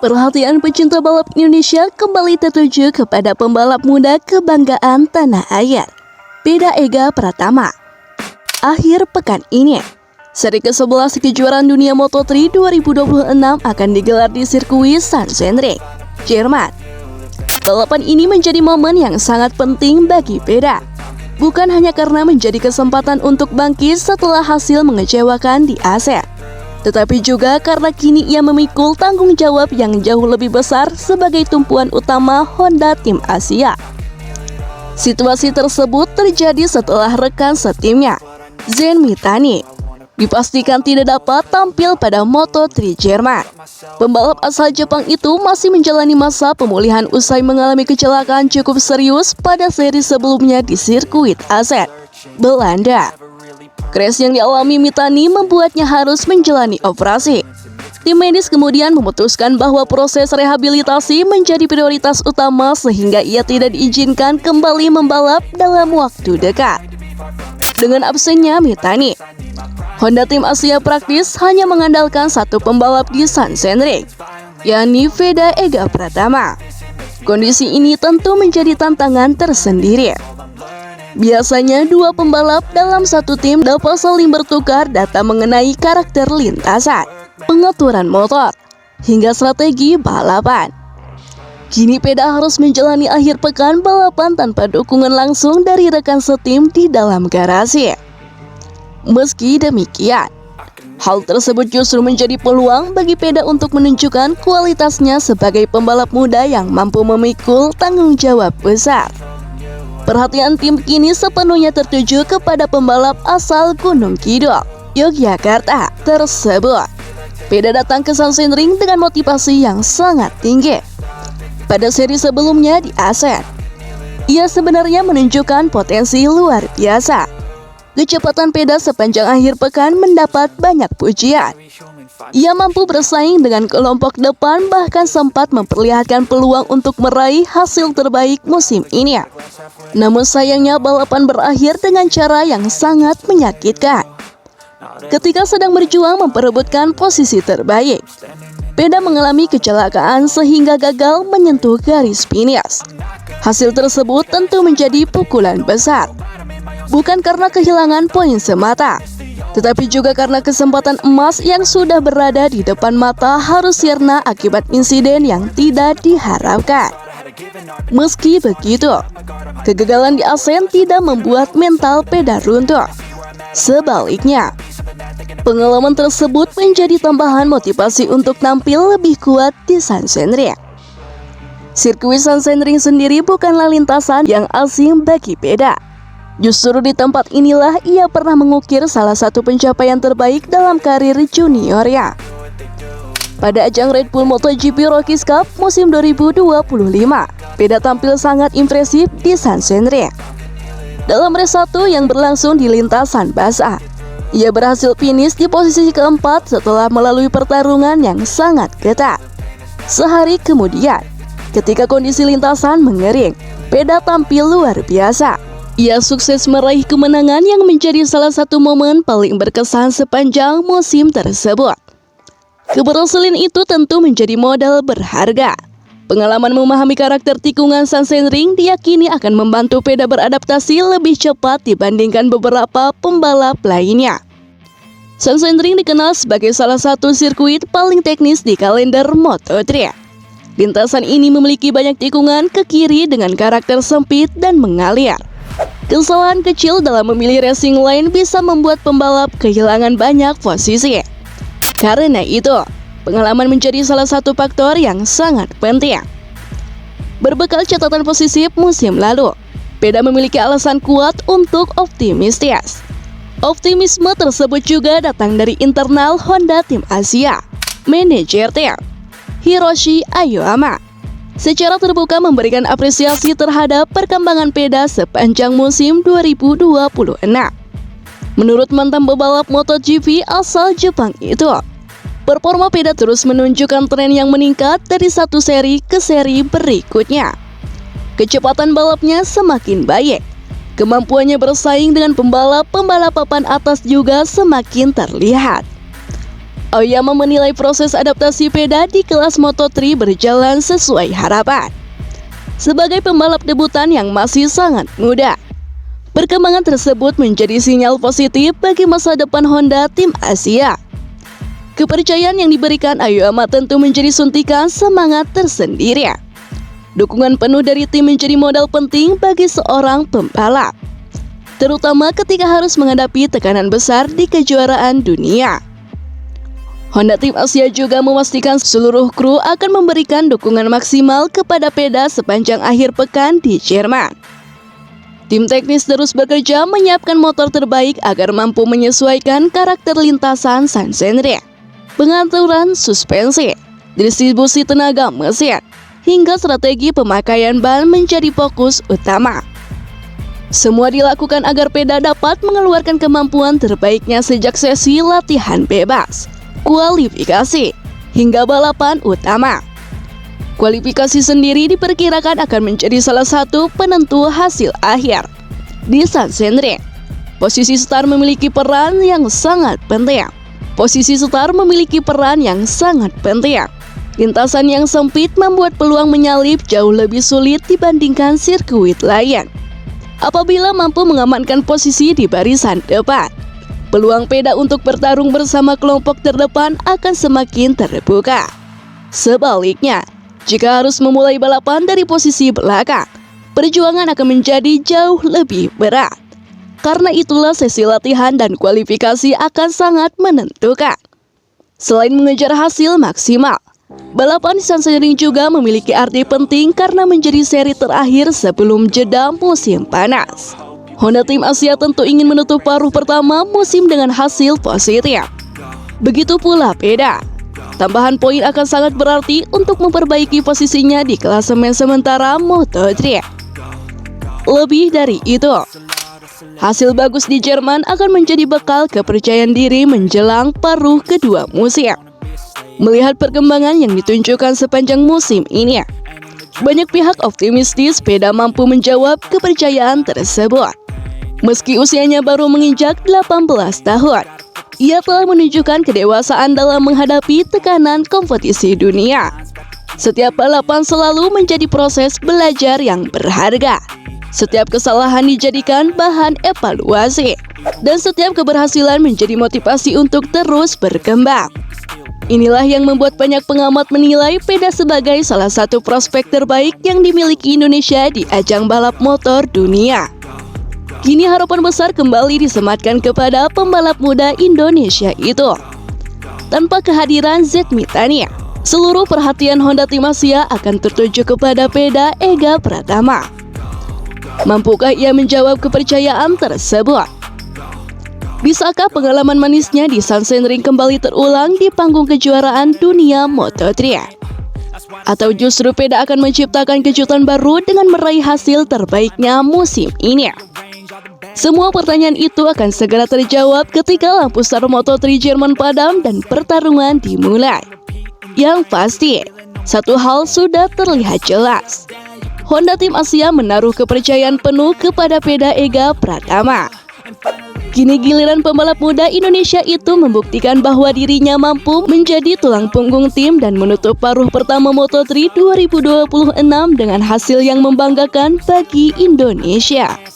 Perhatian pecinta balap Indonesia kembali tertuju kepada pembalap muda kebanggaan tanah air, Peda Ega Pratama. Akhir pekan ini, seri ke-11 kejuaraan dunia Moto3 2026 akan digelar di sirkuit Sachsenring, Jerman. Balapan ini menjadi momen yang sangat penting bagi Peda, bukan hanya karena menjadi kesempatan untuk bangkit setelah hasil mengecewakan di Aser, tetapi juga karena kini ia memikul tanggung jawab yang jauh lebih besar sebagai tumpuan utama Honda Tim Asia. Situasi tersebut terjadi setelah rekan setimnya, Zen Mitani, dipastikan tidak dapat tampil pada Moto3 Jerman. Pembalap asal Jepang itu masih menjalani masa pemulihan usai mengalami kecelakaan cukup serius pada seri sebelumnya di sirkuit Assen, Belanda. Crash yang dialami Mitani membuatnya harus menjalani operasi. Tim medis kemudian memutuskan bahwa proses rehabilitasi menjadi prioritas utama sehingga ia tidak diizinkan kembali membalap dalam waktu dekat. Dengan absennya Mitani, Honda Tim Asia praktis hanya mengandalkan satu pembalap di Sachsenring, yakni Peda Ega Pratama. Kondisi ini tentu menjadi tantangan tersendiri. Biasanya dua pembalap dalam satu tim dapat saling bertukar data mengenai karakter lintasan, pengaturan motor, hingga strategi balapan. Kini Peda harus menjalani akhir pekan balapan tanpa dukungan langsung dari rekan setim di dalam garasi. Meski demikian, hal tersebut justru menjadi peluang bagi Peda untuk menunjukkan kualitasnya sebagai pembalap muda yang mampu memikul tanggung jawab besar. Perhatian tim kini sepenuhnya tertuju kepada pembalap asal Gunung Kidul, Yogyakarta tersebut. Peda datang ke Sachsenring dengan motivasi yang sangat tinggi. Pada seri sebelumnya di Assen, ia sebenarnya menunjukkan potensi luar biasa. Kecepatan Peda sepanjang akhir pekan mendapat banyak pujian. Ia mampu bersaing dengan kelompok depan, bahkan sempat memperlihatkan peluang untuk meraih hasil terbaik musim ini. Namun sayangnya balapan berakhir dengan cara yang sangat menyakitkan. Ketika sedang berjuang memperebutkan posisi terbaik, Peda mengalami kecelakaan sehingga gagal menyentuh garis finish. Hasil tersebut tentu menjadi pukulan besar, bukan karena kehilangan poin semata, tetapi juga karena kesempatan emas yang sudah berada di depan mata harus sirna akibat insiden yang tidak diharapkan. Meski begitu, kegagalan di Assen tidak membuat mental Peda runtuh. Sebaliknya, pengalaman tersebut menjadi tambahan motivasi untuk tampil lebih kuat di Sachsenring. Sirkuit Sachsenring sendiri bukanlah lintasan yang asing bagi Peda. Justru di tempat inilah ia pernah mengukir salah satu pencapaian terbaik dalam karir juniornya. Pada ajang Red Bull MotoGP Rockies Cup musim 2025, Peda tampil sangat impresif di Sachsenring. Dalam race 1 yang berlangsung di lintasan basah, ia berhasil finish di posisi keempat setelah melalui pertarungan yang sangat ketat. Sehari kemudian, ketika kondisi lintasan mengering, Peda tampil luar biasa. Ia sukses meraih kemenangan yang menjadi salah satu momen paling berkesan sepanjang musim tersebut. Keberhasilan itu tentu menjadi modal berharga. Pengalaman memahami karakter tikungan Sachsenring diyakini akan membantu Peda beradaptasi lebih cepat dibandingkan beberapa pembalap lainnya. Sachsenring dikenal sebagai salah satu sirkuit paling teknis di kalender Moto3. Lintasan ini memiliki banyak tikungan ke kiri dengan karakter sempit dan mengalir. Kesalahan kecil dalam memilih racing line bisa membuat pembalap kehilangan banyak posisi. Karena itu, pengalaman menjadi salah satu faktor yang sangat penting. Berbekal catatan positif musim lalu, Peda memiliki alasan kuat untuk optimistis. Optimisme tersebut juga datang dari internal Honda Tim Asia. Manajer tim, Hiroshi Aoyama, secara terbuka memberikan apresiasi terhadap perkembangan Peda sepanjang musim 2026. Menurut mantan pebalap MotoGP asal Jepang itu, performa Peda terus menunjukkan tren yang meningkat dari satu seri ke seri berikutnya. Kecepatan balapnya semakin baik, kemampuannya bersaing dengan pembalap papan atas juga semakin terlihat. Aoyama menilai proses adaptasi peda di kelas Moto3 berjalan sesuai harapan. Sebagai pembalap debutan yang masih sangat muda, perkembangan tersebut menjadi sinyal positif bagi masa depan Honda tim Asia. Kepercayaan yang diberikan Aoyama tentu menjadi suntikan semangat tersendiri. Dukungan penuh dari tim menjadi modal penting bagi seorang pembalap, terutama ketika harus menghadapi tekanan besar di kejuaraan dunia. Honda tim Asia juga memastikan seluruh kru akan memberikan dukungan maksimal kepada peda sepanjang akhir pekan di Jerman. Tim teknis terus bekerja menyiapkan motor terbaik agar mampu menyesuaikan karakter lintasan Sachsenring, pengaturan suspensi, distribusi tenaga mesin, hingga strategi pemakaian ban menjadi fokus utama. Semua dilakukan agar peda dapat mengeluarkan kemampuan terbaiknya sejak sesi latihan bebas, kualifikasi, hingga balapan utama. Kualifikasi sendiri diperkirakan akan menjadi salah satu penentu hasil akhir. Di Sachsenring, posisi start memiliki peran yang sangat penting. Lintasan yang sempit membuat peluang menyalip jauh lebih sulit dibandingkan sirkuit lain. Apabila mampu mengamankan posisi di barisan depan, peluang peda untuk bertarung bersama kelompok terdepan akan semakin terbuka. Sebaliknya, jika harus memulai balapan dari posisi belakang, perjuangan akan menjadi jauh lebih berat. Karena itulah sesi latihan dan kualifikasi akan sangat menentukan. Selain mengejar hasil maksimal, balapan di Sachsenring juga memiliki arti penting karena menjadi seri terakhir sebelum jeda musim panas. Honda tim Asia tentu ingin menutup paruh pertama musim dengan hasil positif. Begitu pula peda. Tambahan poin akan sangat berarti untuk memperbaiki posisinya di klasemen sementara Moto3. Lebih dari itu, hasil bagus di Jerman akan menjadi bekal kepercayaan diri menjelang paruh kedua musim. Melihat perkembangan yang ditunjukkan sepanjang musim ini, banyak pihak optimistis peda mampu menjawab kepercayaan tersebut. Meski usianya baru menginjak 18 tahun, ia telah menunjukkan kedewasaan dalam menghadapi tekanan kompetisi dunia. Setiap balapan selalu menjadi proses belajar yang berharga. Setiap kesalahan dijadikan bahan evaluasi, dan setiap keberhasilan menjadi motivasi untuk terus berkembang. Inilah yang membuat banyak pengamat menilai peda sebagai salah satu prospek terbaik yang dimiliki Indonesia di ajang balap motor dunia. Kini harapan besar kembali disematkan kepada pembalap muda Indonesia itu. Tanpa kehadiran Zed Mitania, seluruh perhatian Honda tim Asia akan tertuju kepada peda Ega Pratama. Mampukah ia menjawab kepercayaan tersebut? Bisakah pengalaman manisnya di Sachsenring kembali terulang di panggung kejuaraan dunia Moto3? Atau justru peda akan menciptakan kejutan baru dengan meraih hasil terbaiknya musim ini? Semua pertanyaan itu akan segera terjawab ketika lampu start Moto3 Jerman padam dan pertarungan dimulai. Yang pasti, satu hal sudah terlihat jelas. Honda tim Asia menaruh kepercayaan penuh kepada peda Ega Pratama. Kini giliran pembalap muda Indonesia itu membuktikan bahwa dirinya mampu menjadi tulang punggung tim dan menutup paruh pertama Moto3 2026 dengan hasil yang membanggakan bagi Indonesia.